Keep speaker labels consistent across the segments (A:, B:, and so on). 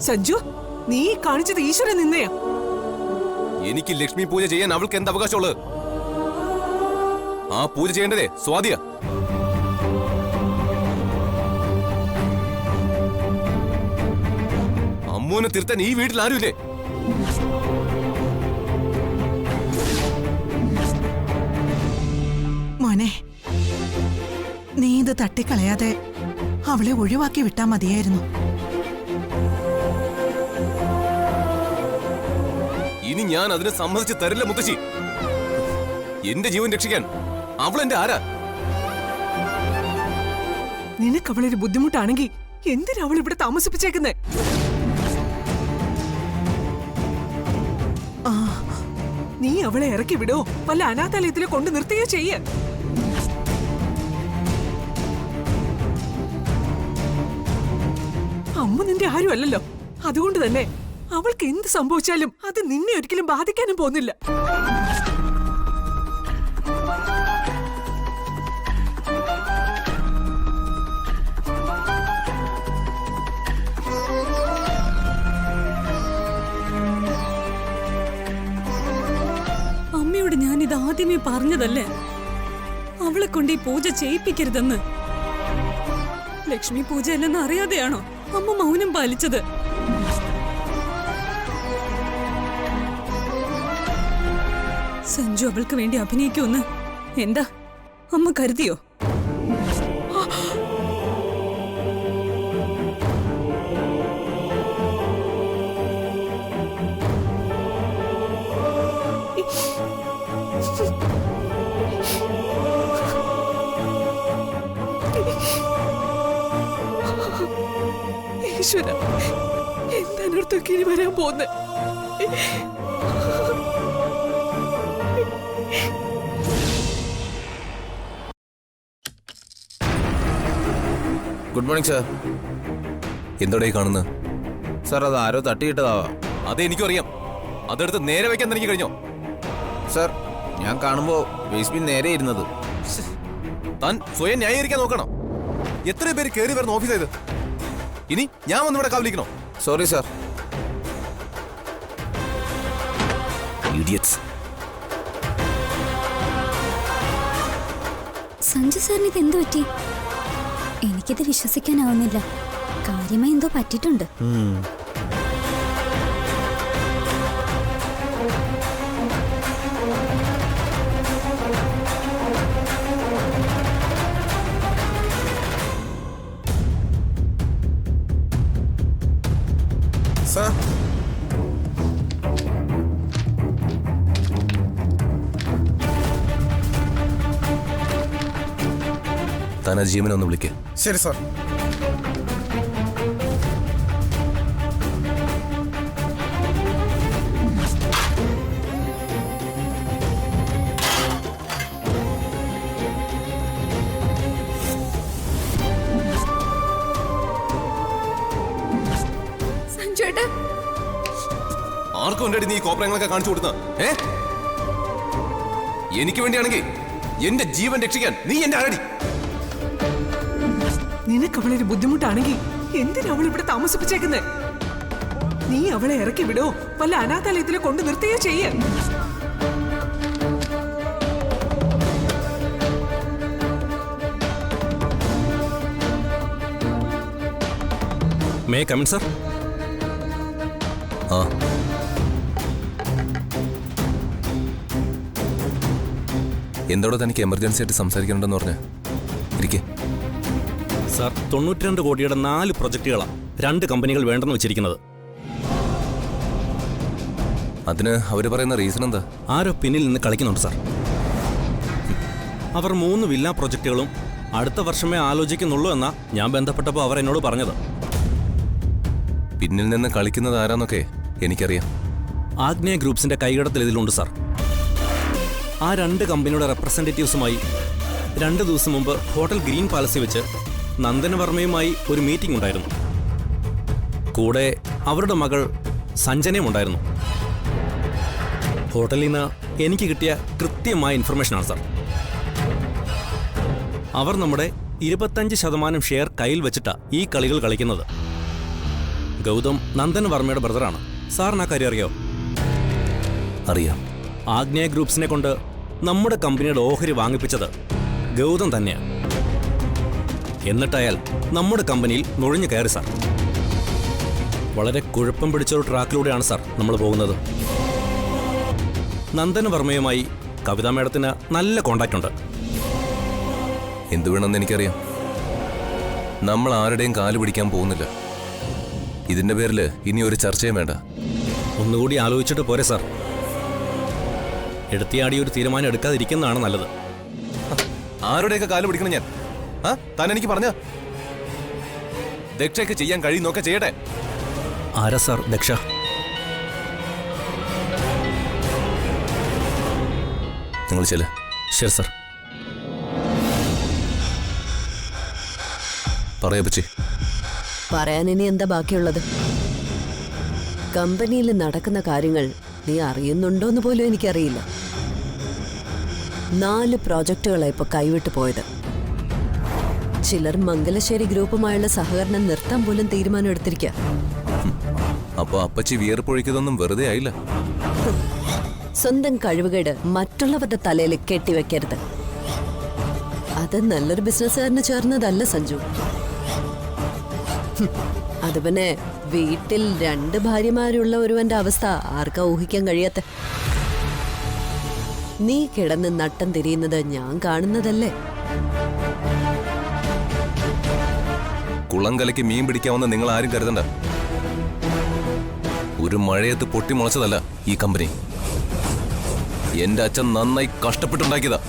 A: സഞ്ജു, നീ കാണിച്ചത് ഈശ്വരൻ നിന്നയാ.
B: എനിക്ക് ലക്ഷ്മി പൂജ ചെയ്യാൻ അവൾക്ക് എന്ത് അവകാശമുള്ളത്? ആ പൂജ ചെയ്യേണ്ടതേ സ്വാതിയാ. അമ്മൂനെ തിരുത്താൻ ഈ വീട്ടിൽ ആരുമില്ലേ?
C: മോനെ, നീ ഇത് തട്ടിക്കളയാതെ അവളെ ഒഴിവാക്കി വിട്ടാ മതിയായിരുന്നു.
B: ഇനി ഞാൻ അതിന് സമ്മതിച്ച് തരില്ല മുത്തശ്ശി. എന്റെ ജീവൻ രക്ഷിക്കാൻ അവൾ എന്റെ ആരാ?
A: നിനക്ക് അവളൊരു ബുദ്ധിമുട്ടാണെങ്കിൽ എന്തിനാ അവൾ ഇവിടെ താമസിപ്പിച്ചേക്കുന്നേ? നീ അവളെ ഇറക്കി വിടോ, വല്ല അനാഥാലയത്തിൽ കൊണ്ട് നിർത്തുകയോ ചെയ്യ. അമ്മ നിന്റെ ആരും അല്ലല്ലോ. അതുകൊണ്ട് തന്നെ അവൾക്ക് എന്ത് സംഭവിച്ചാലും അത് നിന്നെ ഒരിക്കലും ബാധിക്കാനും പോകുന്നില്ല.
D: അമ്മയോട് ഞാനിത് ആദ്യമേ പറഞ്ഞതല്ലേ, അവളെ കൊണ്ട് ഈ പൂജ ചെയ്യിപ്പിക്കരുതെന്ന്. ലക്ഷ്മി പൂജ അല്ലെന്ന് അറിയാതെയാണോ അമ്മ മൗനം പാലിച്ചത്? സഞ്ജു അവൾക്ക് വേണ്ടി അഭിനയിക്കുമെന്ന് എന്താ അമ്മ കരുതിയോ?
A: ഈശ്വര, എന്താനർത്ഥമൊക്കെ ഇനി വരാൻ പോകുന്നത്?
E: Good morning sir.
B: എന്തോടെ കാണുന്നത്?
E: സാർ, അത് ആരോ തട്ടിയിട്ടതാവാം.
B: അതെനിക്കും അറിയാം. അതെടുത്ത് നേരെ വെക്കാൻ എനിക്ക് കഴിഞ്ഞോ?
E: സാർ, ഞാൻ കാണുമ്പോ വേസ്റ്റ് ബിൻ നേരെ ഇരുന്നത്.
B: താൻ സ്വയം ന്യായീകരിക്കാൻ നോക്കണം. എത്ര പേര് കയറി വരുന്ന ഓഫീസായത്? ഇനി ഞാൻ വന്നിവിടെ കാവലിക്കണോ?
E: Sorry sir.
F: സഞ്ജു സാറിന് ഇത് എന്തു പറ്റി? എനിക്കിത് വിശ്വസിക്കാനാവുന്നില്ല. കാര്യമായി എന്തോ പറ്റിയിട്ടുണ്ട്.
E: സാർ,
B: താൻ ആ ജീവനെ ഒന്ന് വിളിക്കുക.
E: ശരി സാർ.
B: ആർക്കും വേണ്ടി നീ കോപ്രങ്ങളൊക്കെ കാണിച്ചു കൊടുത്ത? എനിക്ക് വേണ്ടിയാണെങ്കിൽ എന്റെ ജീവൻ രക്ഷിക്കാൻ നീ എന്റെ ആരടി?
A: നിനക്ക് അവളൊരു ബുദ്ധിമുട്ടാണെങ്കിൽ എന്തിനാ അവൾ ഇവിടെ താമസിപ്പിച്ചേക്കുന്നേ? നീ അവളെ ഇറക്കി വിടോ, വല്ല അനാഥാലയത്തിൽ കൊണ്ട് നിർത്തുകയോ ചെയ്യ.
G: May come in sir?
B: ആ, എന്തോടെ തനിക്ക് എമർജൻസി ആയിട്ട് സംസാരിക്കണമെന്ന് പറഞ്ഞ ഇരിക്കേ.
G: സാർ, 92 കോടിയുടെ 4 പ്രൊജക്ടുകളാണ് 2 കമ്പനികൾ വേണ്ടെന്ന് വെച്ചിരിക്കുന്നത്.
B: അതിന് അവർ പറയുന്ന റീസൺ എന്താ?
G: ആരോ പിന്നിൽ നിന്ന് കളിക്കുന്നുണ്ട് സാർ. അവർ 3 വില്ല പ്രൊജക്ടുകളും അടുത്ത വർഷമേ ആലോചിക്കുന്നുള്ളൂ എന്നാ ഞാൻ ബന്ധപ്പെട്ടപ്പോൾ അവർ എന്നോട് പറഞ്ഞത്.
B: പിന്നിൽ നിന്ന് കളിക്കുന്നത് ആരാന്നൊക്കെ എനിക്കറിയാം.
G: ആഗ്നേയ ഗ്രൂപ്പ്സിന്റെ കൈകടത്തിൽ ഇതിലുണ്ട് സാർ. ആ 2 കമ്പനിയുടെ റെപ്രസെൻറ്റേറ്റീവ്സുമായി 2 ദിവസം മുമ്പ് ഹോട്ടൽ ഗ്രീൻ പാലസിൽ വെച്ച് നന്ദനവർമ്മയുമായി ഒരു മീറ്റിംഗ് ഉണ്ടായിരുന്നു. കൂടെ അവരുടെ മകൾ സഞ്ജനയും ഉണ്ടായിരുന്നു. ഹോട്ടലിൽ നിന്ന് എനിക്ക് കിട്ടിയ കൃത്യമായ ഇൻഫർമേഷനാണ് സാർ. അവർ നമ്മുടെ 25% ഷെയർ കയ്യിൽ വെച്ചിട്ടാണ് ഈ കളികൾ കളിക്കുന്നത്. ഗൗതം നന്ദൻ വർമ്മയുടെ ബ്രദറാണ്. സാറിന് ആ കാര്യം അറിയോ?
B: അറിയാം.
G: ആഗ്നേയ ഗ്രൂപ്പ്സിനെ കൊണ്ട് നമ്മുടെ കമ്പനിയുടെ ഓഹരി വാങ്ങിപ്പിച്ചത് ഗൗതം തന്നെയാണ്. എന്നിട്ട് അയാൾ നമ്മുടെ കമ്പനിയിൽ നുഴഞ്ഞു കയറി സാർ. വളരെ കുഴപ്പം പിടിച്ചൊരു ട്രാക്കിലൂടെയാണ് സാർ നമ്മൾ പോകുന്നത്. നന്ദൻ വർമ്മയുമായി കവിതാ മേഡത്തിന് നല്ല കോണ്ടാക്റ്റ് ഉണ്ട്.
B: എന്തു വേണമെന്ന് എനിക്കറിയാം. നമ്മൾ ആരുടെയും കാല് പിടിക്കാൻ പോകുന്നില്ല. ഇതിന്റെ പേരിൽ ഇനി ഒരു ചർച്ചയും വേണ്ട.
G: ഒന്നുകൂടി ആലോചിച്ചിട്ട് പോരെ സാർ. എടുത്തിയാടി ഒരു തീരുമാനം എടുക്കാതിരിക്കുന്നതാണ് നല്ലത്.
B: ആരുടെയൊക്കെ കാല് പിടിക്കണം ഞാൻ? താൻ എനിക്ക് പറഞ്ഞ ദക്ഷയ്ക്ക് ചെയ്യാൻ കഴിയുന്നൊക്കെ ചെയ്യട്ടെ.
G: ആരാ സാർ ദക്ഷ?
B: നിങ്ങൾ ചെല്ല്.
G: ശരി സാർ.
B: പറയാ പച്ചി.
H: പറയാൻ ഇനി എന്താ ബാക്കിയുള്ളത്? കമ്പനിയിൽ നടക്കുന്ന കാര്യങ്ങൾ നീ അറിയുന്നുണ്ടോന്ന് പോലും എനിക്കറിയില്ല. 4 പ്രോജക്റ്റുകളാണ് ഇപ്പൊ കൈവിട്ടു പോയത്. ചിലർ മംഗലശ്ശേരി ഗ്രൂപ്പുമായുള്ള സഹകരണം നിർത്താൻ പോലും തീരുമാനം എടുത്തിരിക്കുക.
B: അപ്പൊ അപ്പച്ചി വിയർപ്പൊഴിക്കുന്നതൊന്നും വെറുതെ ആയില്ല.
H: സ്വന്തം കഴിവുകേട് മറ്റുള്ളവരുടെ തലയിൽ കെട്ടിവെക്കരുത്. അത് നല്ലൊരു ബിസിനസ്സുകാരന് ചേർന്നതല്ല സഞ്ജു. അത് പിന്നെ വീട്ടിൽ 2 ഭാര്യമാരുള്ള ഒരുവന്റെ അവസ്ഥ ആർക്കാ ഊഹിക്കാൻ കഴിയാത്ത? നീ കിടന്ന് നട്ടം തിരിയുന്നത് ഞാൻ കാണുന്നതല്ലേ?
B: കുളങ്കലയ്ക്ക് മീൻ പിടിക്കാമെന്ന് നിങ്ങൾ ആരും കരുതണ്ട. ഒരു മഴയത്ത് പൊട്ടിമുളച്ചതല്ല ഈ കമ്പനി. എന്റെ അച്ഛൻ നന്നായി കഷ്ടപ്പെട്ടുണ്ടാക്കിയതാ.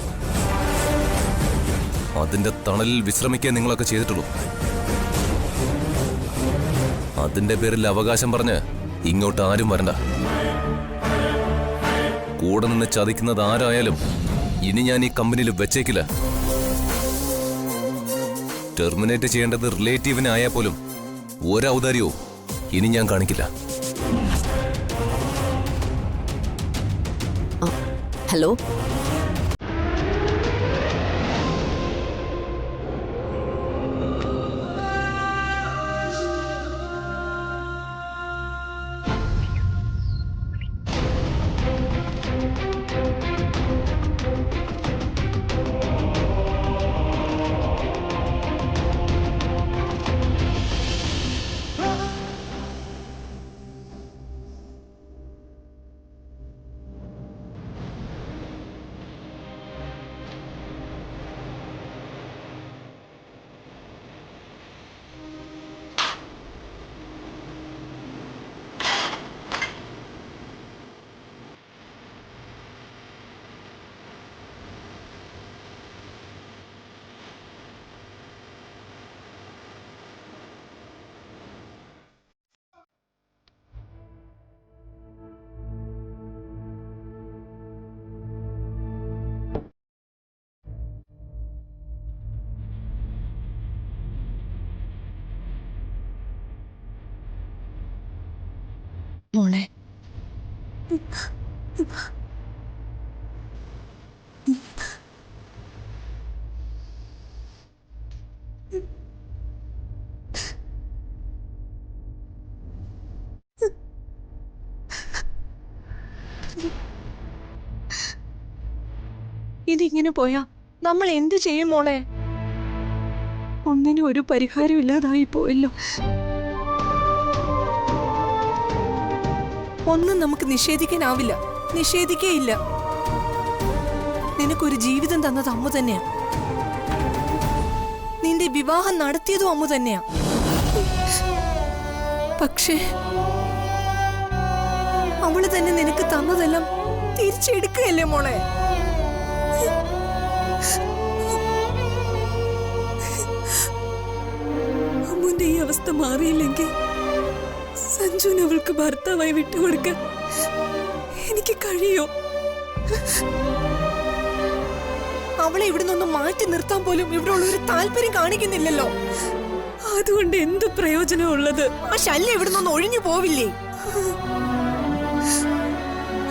B: അതിന്റെ തണലിൽ വിശ്രമിക്കാൻ നിങ്ങളൊക്കെ ചെയ്തിട്ടുള്ളൂ. അതിന്റെ പേരിൽ അവകാശം പറഞ്ഞ് ഇങ്ങോട്ട് ആരും വരണ്ട. കൂടെ നിന്ന് ചതിക്കുന്നത് ആരായാലും ഇനി ഞാൻ ഈ കമ്പനിയിൽ വെച്ചേക്കില്ല. ടെർമിനേറ്റ് ചെയ്യേണ്ടത് റിലേറ്റീവിനെ ആയാൽ പോലും ഒരൗദാര്യവും ഇനി ഞാൻ കാണിക്കില്ല.
H: ഹലോ,
C: മോളെ,
A: ഇതിങ്ങനെ പോയാ നമ്മൾ എന്ത് ചെയ്യും മോളെ? ഒന്നിനും ഒരു പരിഹാരം ഇല്ലാതായി പോയല്ലോ. ഒന്നും നമുക്ക് നിഷേധിക്കാനാവില്ല, നിഷേധിക്കേയില്ല. നിനക്കൊരു ജീവിതം തന്നത് അമ്മ തന്നെയാ. നിന്റെ വിവാഹം നടത്തിയതും അമ്മ തന്നെയാ. പക്ഷേ അവള് തന്നെ നിനക്ക് തന്നതെല്ലാം തിരിച്ചെടുക്കുകയല്ലേ മോളെ?
D: അമ്മുന്റെ ഈ അവസ്ഥ മാറിയില്ലെങ്കിൽ സഞ്ജുവിന് അവൾക്ക് ഭർത്താവായി വിട്ടുകൊടുക്കാൻ എനിക്ക് കഴിയോ?
A: അവളെ ഇവിടെ നിന്നൊന്നും മാറ്റി നിർത്താൻ പോലും ഇവിടെ ഉള്ളൊരു താല്പര്യം കാണിക്കുന്നില്ലല്ലോ.
D: അതുകൊണ്ട് എന്ത് പ്രയോജനമുള്ളത്?
A: ആ ശല്യം ഇവിടെ നിന്നൊന്നും ഒഴിഞ്ഞു പോവില്ലേ?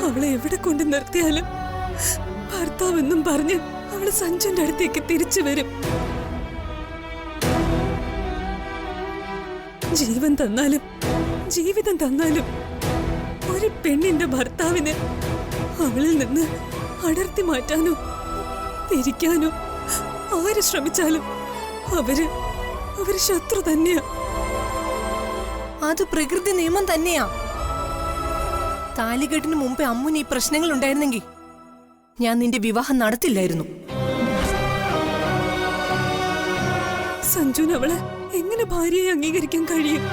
D: അവളെ എവിടെ കൊണ്ട് നിർത്തിയാലും ഭർത്താവെന്നും പറഞ്ഞ് അവള് സഞ്ജുവിന്റെ അടുത്തേക്ക് തിരിച്ചു വരും. ജീവൻ തന്നാലും ജീവിതം തന്നാലും ഒരു പെണ്ണിന്റെ ഭർത്താവിന് അവളിൽ നിന്ന് അടർത്തി മാറ്റാനോ തിരിക്കാനോ ആര് ശ്രമിച്ചാലും അവര് ശത്രു തന്നെയാ.
I: അത് പ്രകൃതി നിയമം തന്നെയാ. താലികെട്ടിന് മുമ്പേ അമ്മുന് ഈ പ്രശ്നങ്ങൾ ഉണ്ടായിരുന്നെങ്കിൽ ഞാൻ നിന്റെ വിവാഹം നടത്തില്ലായിരുന്നു.
D: സഞ്ജുന് അവളെ എങ്ങനെ ഭാര്യയെ അംഗീകരിക്കാൻ കഴിയും?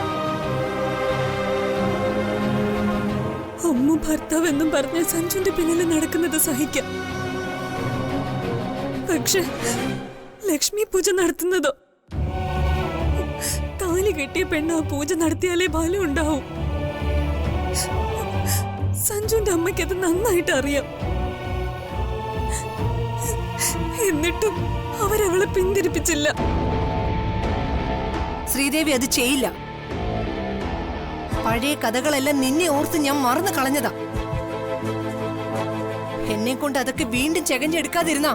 D: അമ്മ ഭർത്താവെന്നും പറഞ്ഞ സഞ്ജുന്റെ പിന്നിൽ നടക്കുന്നത് സഹിക്കാം. പക്ഷെ ലക്ഷ്മി പൂജ നടത്തുന്നതോ? താലി കെട്ടിയ പെണ്ണ് ആ പൂജ നടത്തിയാലേ ഫലം ഉണ്ടാവും. സഞ്ജുന്റെ അമ്മയ്ക്ക് അത് നന്നായിട്ട് അറിയാം. എന്നിട്ടും അവരവളെ പിന്തിരിപ്പിച്ചില്ല.
I: ശ്രീദേവി അത് ചെയ്യില്ല. പഴയ കഥകളെല്ലാം നിന്നെ ഓർത്ത് ഞാൻ മറന്നു കളഞ്ഞതാ. എന്നെ കൊണ്ട് അതൊക്കെ വീണ്ടും ചെകഞ്ഞെടുക്കാതിരുന്നാ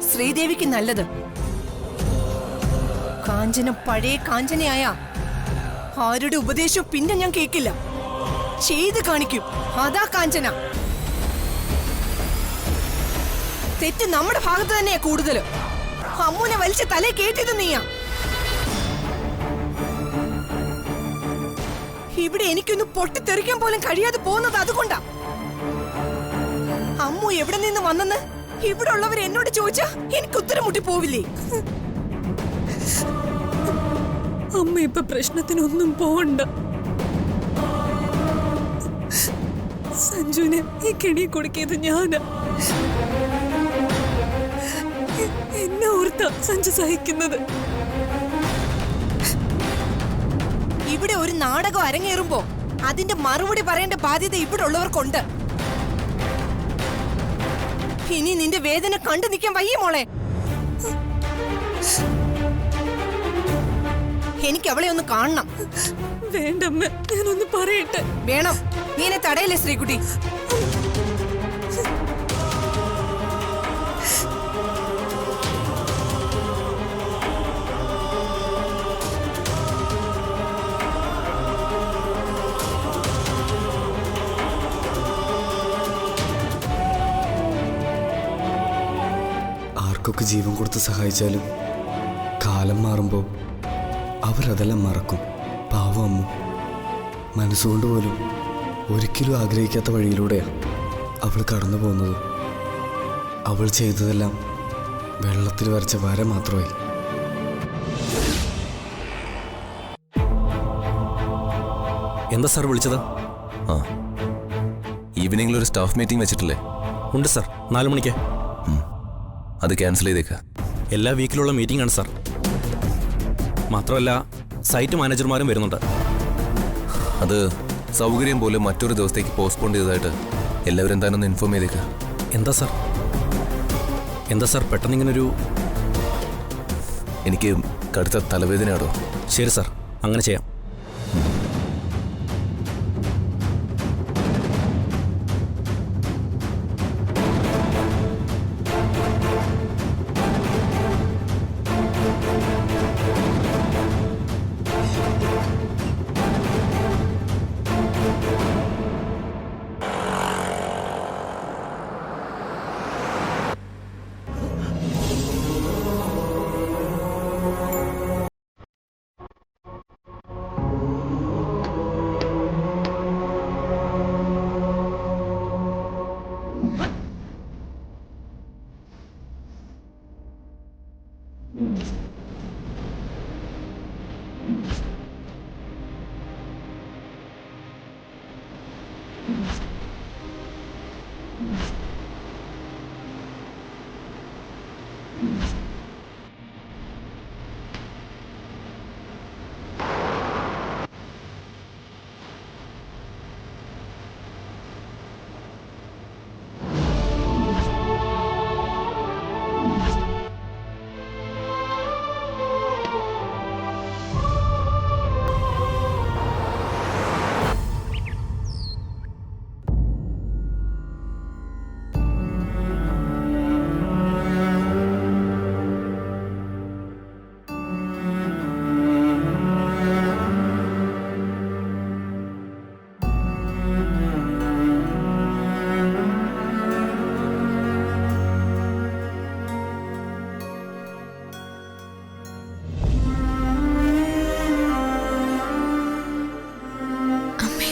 I: ശ്രീദേവിക്ക് നല്ലത്. കാഞ്ചന പഴയ കാഞ്ചനയായ ആരുടെ ഉപദേശവും പിന്നെ ഞാൻ കേൾക്കില്ല. ചെയ്ത് കാണിക്കും. അതാ കാഞ്ചന. തെറ്റ് നമ്മുടെ ഭാഗത്ത് തന്നെയാ കൂടുതൽ. അമ്മുനെ വലിച്ച തലേ കേട്ടിത് നീയാ. ഇവിടെ എനിക്കൊന്ന് പൊട്ടിത്തെറിക്കാൻ പോലും കഴിയാതെ പോകുന്നത് അതുകൊണ്ടാ. അമ്മു എവിടെ നിന്ന് വന്നെന്ന് ഇവിടെ ഉള്ളവർ എന്നോട് ചോദിച്ചാ എനിക്ക് ഉത്തരം മുട്ടി പോവില്ലേ?
D: അമ്മ ഇപ്പൊ പ്രശ്നത്തിനൊന്നും പോകണ്ട. സഞ്ജുവിനെ ഈ കെണി കൊടുക്കിയത് ഞാനാ. എന്നെ ഓർത്ത സഞ്ജു സഹിക്കുന്നത്.
I: ഇവിടെ ഒരു നാടകം അരങ്ങേറുമ്പോ അതിന്റെ മറുപടി പറയേണ്ട ബാധ്യത ഇവിടെ ഉള്ളവർക്കുണ്ട്. ഇനി നിന്റെ വേദന കണ്ടു നിൽക്കാൻ വയ്യ മോളെ. എനിക്ക് അവളെ ഒന്ന് കാണണം.
D: വേണ്ടമ്മ, ഞാനൊന്ന് പറയട്ടെ.
I: വേണം. നീ എന്നെ തടയല്ലേ ശ്രീകുട്ടി.
J: ആർക്കൊക്കെ ജീവൻ കൊടുത്ത് സഹായിച്ചാലും കാലം മാറുമ്പോൾ അവരതെല്ലാം മറക്കും. പാവം അമ്മു മനസ്സുകൊണ്ട് പോലും ഒരിക്കലും ആഗ്രഹിക്കാത്ത വഴിയിലൂടെയാണ് അവൾ കടന്നു പോകുന്നത്. അവൾ ചെയ്തതെല്ലാം വെള്ളത്തിൽ വരച്ച വര മാത്രമായി.
G: എന്താ സാർ വിളിച്ചത്?
B: ആ, ഈവനിങ്ങിൽ ഒരു സ്റ്റാഫ് മീറ്റിംഗ് വെച്ചിട്ടില്ലേ?
G: ഉണ്ട് സാർ, 4 മണിക്ക്.
B: അത് ക്യാൻസൽ ചെയ്തേക്ക.
G: എല്ലാ വീക്കിലുള്ള മീറ്റിംഗ് ആണ് സാർ. മാത്രമല്ല സൈറ്റ് മാനേജർമാരും വരുന്നുണ്ട്.
B: അത് സൗകര്യം പോലെ മറ്റൊരു ദിവസത്തേക്ക് പോസ്റ്റ്പോൺ ചെയ്തതായിട്ട് എല്ലാവരും എന്തായാലും ഇൻഫോം ചെയ്തേക്ക.
G: എന്താ സാർ പെട്ടെന്ന് ഇങ്ങനൊരു...
B: എനിക്ക് കടുത്ത തലവേദനയാണോ?
G: ശരി സാർ, അങ്ങനെ ചെയ്യാം.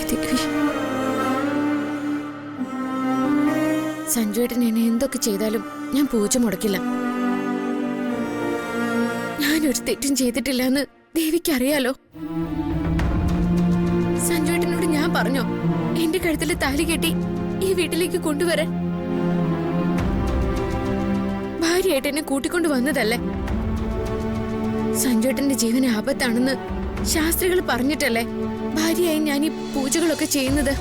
K: ദേവി. സഞ്ജുവേട്ടൻ എന്നെ എന്തൊക്കെ ചെയ്താലും ഞാൻ പൂജ മുടക്കില്ല. ഞാനൊരു തെറ്റും ചെയ്തിട്ടില്ല എന്ന് ദേവിക്ക് അറിയാലോ. സഞ്ജുവേട്ടനോട് ഞാൻ പറഞ്ഞോ എന്റെ കഴുത്തിൽ താലി കെട്ടി ഈ വീട്ടിലേക്ക് കൊണ്ടുവരാൻ? ഭാര്യയായിട്ട് എന്നെ കൂട്ടിക്കൊണ്ടു വന്നതല്ലേ. സഞ്ജുവേട്ടന്റെ ജീവന് ആപത്താണെന്ന് ശാസ്ത്രികൾ പറഞ്ഞിട്ടല്ലേ ഭാര്യയായി ഞാൻ ഈ പൂജകളൊക്കെ ചെയ്യുന്നത്.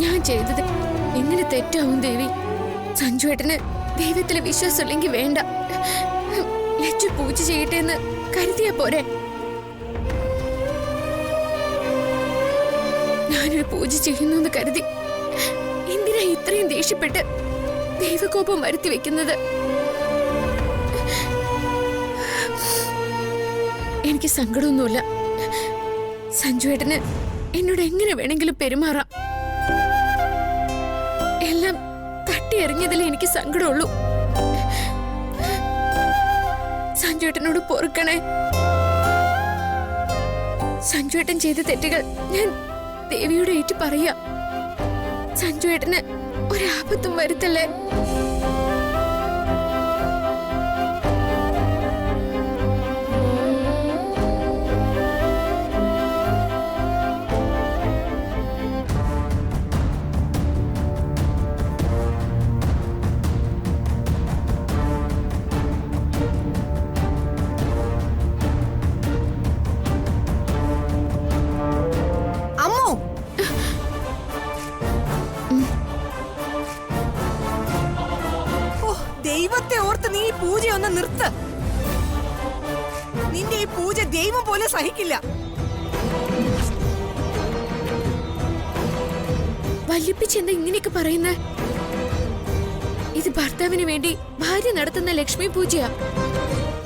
K: ഞാൻ ചെയ്തത് എങ്ങനെ തെറ്റാവും ദേവി? സഞ്ജുവേട്ടന് ദൈവത്തിലെ വിശ്വാസമില്ലെങ്കിൽ വേണ്ട, ലച്ചു പൂജ ചെയ്യട്ടെ എന്ന് കരുതിയാ പോരെ. ഞാനൊരു പൂജ ചെയ്യുന്നു കരുതി എന്തിനാ ഇത്രയും ദേഷ്യപ്പെട്ട് ദൈവകോപം വരുത്തി വെക്കുന്നത്? എനിക്ക് സങ്കടമൊന്നുമില്ല. സഞ്ജുവേട്ടന് എന്നോട് എങ്ങനെ വേണമെങ്കിലും പെരുമാറാം. എല്ലാം തട്ടിയെറിഞ്ഞതിൽ എനിക്ക് സങ്കടമുള്ളൂ. സഞ്ജുവേട്ടനോട് പൊറുക്കണേ. സഞ്ജുവേട്ടൻ ചെയ്ത തെറ്റുകൾ ഞാൻ ദേവിയോട് ഏറ്റു പറയാ. സഞ്ജുവേട്ടന് ഒരാപത്തും വരുത്തല്ലേ.
I: ദൈവത്തെ ഓർത്ത് നീ ഈ പൂജയൊന്ന് നിർത്ത്. നിന്റെ ഈ പൂജ ദൈവം പോലെ സഹിക്കില്ല.
K: വല്യപ്പിച്ചെന്താ ഇങ്ങനെയൊക്കെ പറയുന്നേ? ഇത് ഭർത്താവിന് വേണ്ടി ഭാര്യ നടത്തുന്ന ലക്ഷ്മി പൂജയാ.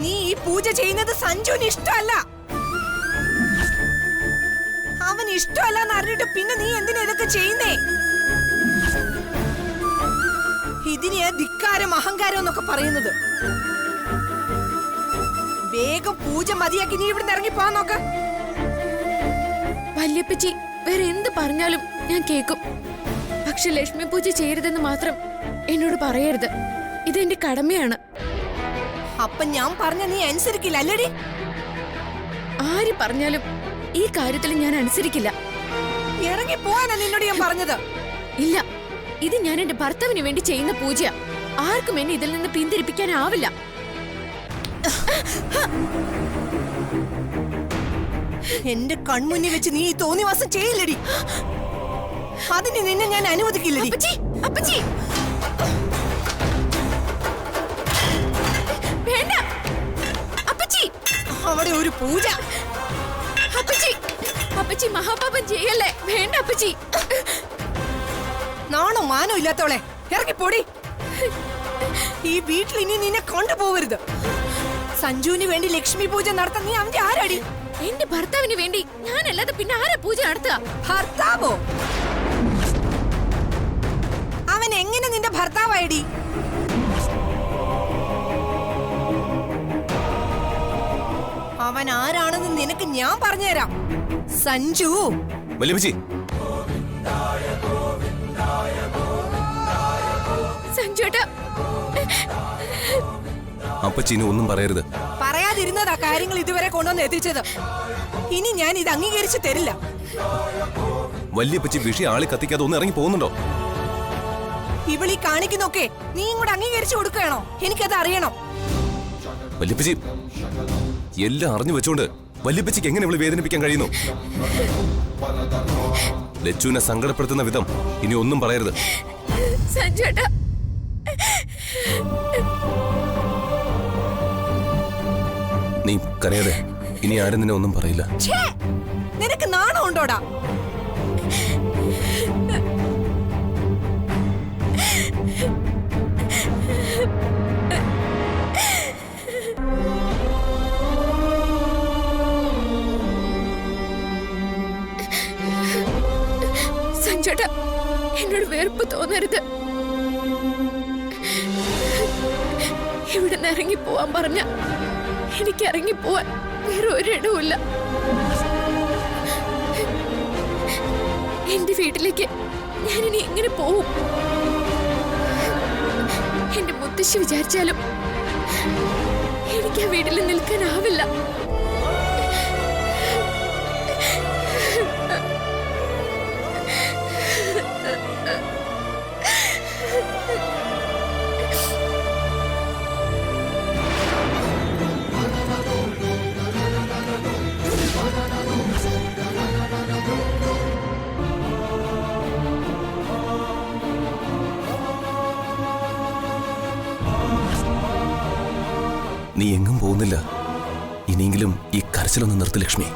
I: നീ ഈ പൂജ ചെയ്യുന്നത് സഞ്ജുവിന് ഇഷ്ടമല്ല. അവന് ഇഷ്ടമല്ലെന്ന് അറിഞ്ഞിട്ട് പിന്നെ നീ എന്തിനാ ഇതൊക്കെ ചെയ്യുന്നേ? ഇതിനെയാ ധിക്കാരം അഹങ്കാരം എന്നൊക്കെ പറയുന്നത്. വേഗം പൂജ മതിയാക്കി നീ ഇവിടുന്ന് ഇറങ്ങി പോവാൻ നോക്ക.
K: വല്യപ്പച്ചി വേറെ എന്ത് പറഞ്ഞാലും ഞാൻ കേൾക്കും. പക്ഷെ ലക്ഷ്മി പൂജ ചെയ്യരുതെന്ന് മാത്രം എന്നോട് പറയരുത്. ഇതെന്റെ കടമയാണ്.
I: അപ്പൊ ഞാൻ പറഞ്ഞ നീ അനുസരിക്കില്ല അല്ലേടി?
K: ആര് പറഞ്ഞാലും ഈ കാര്യത്തിൽ ഞാൻ അനുസരിക്കില്ല.
I: ഇറങ്ങി പോവാനാ നിന്നോട് ഞാൻ പറഞ്ഞത്.
K: ഇല്ല, ഇത് ഞാൻ എന്റെ ഭർത്താവിന് വേണ്ടി ചെയ്യുന്ന പൂജയാ. ആർക്കും എന്നെ ഇതിൽ നിന്ന് പിന്തിരിപ്പിക്കാനാവില്ല.
I: എന്റെ കൺമുന്നിൽ വെച്ച് നീ ഈ തോന്നിവാസം ചെയ്യില്ലടി. അതിന് നിന്നെ ഞാൻ അനുവദിക്കില്ലടി.
K: അപ്പച്ചി വേണ്ട. അപ്പച്ചി
I: അവിടെ ഒരു പൂജ.
K: അപ്പച്ചി മഹാപാപം ചെയ്യല്ലേ. വേണ്ട അപ്പച്ചി.
I: നാണോ മാനോ ഇല്ലാത്തോളെ ഇറങ്ങിപ്പോടി. ഈ വീട്ടിൽ ഇനി നിന്നെ കൊണ്ടുപോകരുത്. സഞ്ജുവിന് വേണ്ടി ലക്ഷ്മി പൂജ നടത്താൻ നീ അവന്റെ ആരാടി?
K: എന്റെ ഭർത്താവിന് വേണ്ടി ഞാനല്ലാതെ പിന്നെ ആരാ പൂജ നടത്തുക?
I: ഭർത്താവോ? അവൻ എങ്ങനെ നിന്റെ ഭർത്താവായടി? അവൻ ആരാണെന്ന് നിനക്ക് ഞാൻ പറഞ്ഞുതരാം. സഞ്ജു.
B: വല്യപ്പച്ചി,
K: സഞ്ജുട്ടാ,
B: അപ്പച്ചിനി ഒന്നും പറയരുത്.
I: പറയാതിരുന്നതാ കാര്യങ്ങൾ ഇതുവരെ കൊണ്ടുവന്ന് എത്തിച്ചത്. ഇനി ഞാൻ ഇത് അംഗീകരിച്ചു തരില്ല.
B: വല്യപ്പച്ചി വിഷയം ആളി കത്തിക്കാതെ ഒന്ന് ഇറങ്ങി പോകുന്നുണ്ടോ?
I: ഇവളീ കാണിക്കുന്നൊക്കെ നീ ഇങ്ങോട്ട് അംഗീകരിച്ചു കൊടുക്കുകയാണോ? എനിക്കത് അറിയണം.
B: വല്യപ്പച്ചി എല്ലാം അറിഞ്ഞു വെച്ചോണ്ട് വല്യപ്പച്ചിക്ക് എങ്ങനെ ഇവളെ വേദനിപ്പിക്കാൻ കഴിയുന്നു? ലച്ചുവിനെ സങ്കടപ്പെടുത്തുന്ന വിധം ഇനി ഒന്നും പറയരുത്.
K: സഞ്ജുട്ടാ,
B: നീ കരയാതെ. ഇനി ആരും നിന്നെ ഒന്നും പറയില്ല.
I: നിനക്ക് നാണം ഉണ്ടോടാ?
K: സഞ്ജുട്ടാ, എന്നോട് വെറുപ്പ് തോന്നരുത്. ഇവിടുന്ന് ഇറങ്ങിപ്പോവാൻ പറഞ്ഞ എനിക്ക് ഇറങ്ങിപ്പോവാൻ വേറെ ഒരിടവുമില്ല. വീട്ടിലേക്ക് ഞാനിനി എങ്ങനെ പോവും? എന്റെ മുത്തശ്ശി വിചാരിച്ചാലും എനിക്ക് ആ വീട്ടിൽ നിൽക്കാനാവില്ല.
B: നീ എങ്ങും പോകുന്നില്ല. ഇനിയെങ്കിലും ഈ കരച്ചിലൊന്ന് നിർത്ത് ലക്ഷ്മി.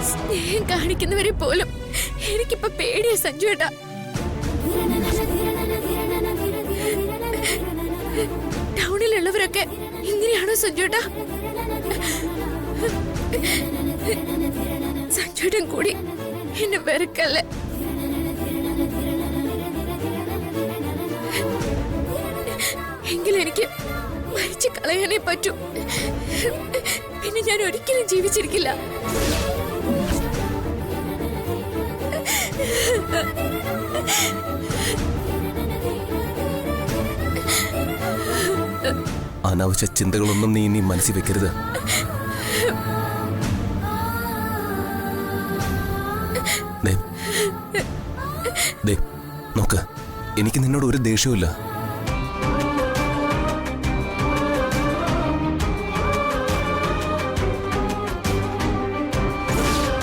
K: സ്നേഹം കാണിക്കുന്നവരെ പോലും എനിക്കിപ്പോ പേടിയാ സഞ്ജുവേട്ടാ. ടൗണിലുള്ളവരൊക്കെ ഇങ്ങനെയാണോ സഞ്ജുവേട്ടാ? സഞ്ജുവേട്ടൻ കൂടി എന്നെ വെറുക്കല്ലേ. എങ്കിലും എനിക്ക് മരിച്ചു കളയാനേ പറ്റൂ. പിന്നെ ഞാൻ ഒരിക്കലും ജീവിച്ചിരിക്കില്ല.
B: അനാവശ്യ ചിന്തകളൊന്നും നീ ഇനി മനസ്സിൽ വെക്കരുത്. നോക്ക്, എനിക്ക് നിന്നോട് ഒരു ദേഷ്യവുമില്ല.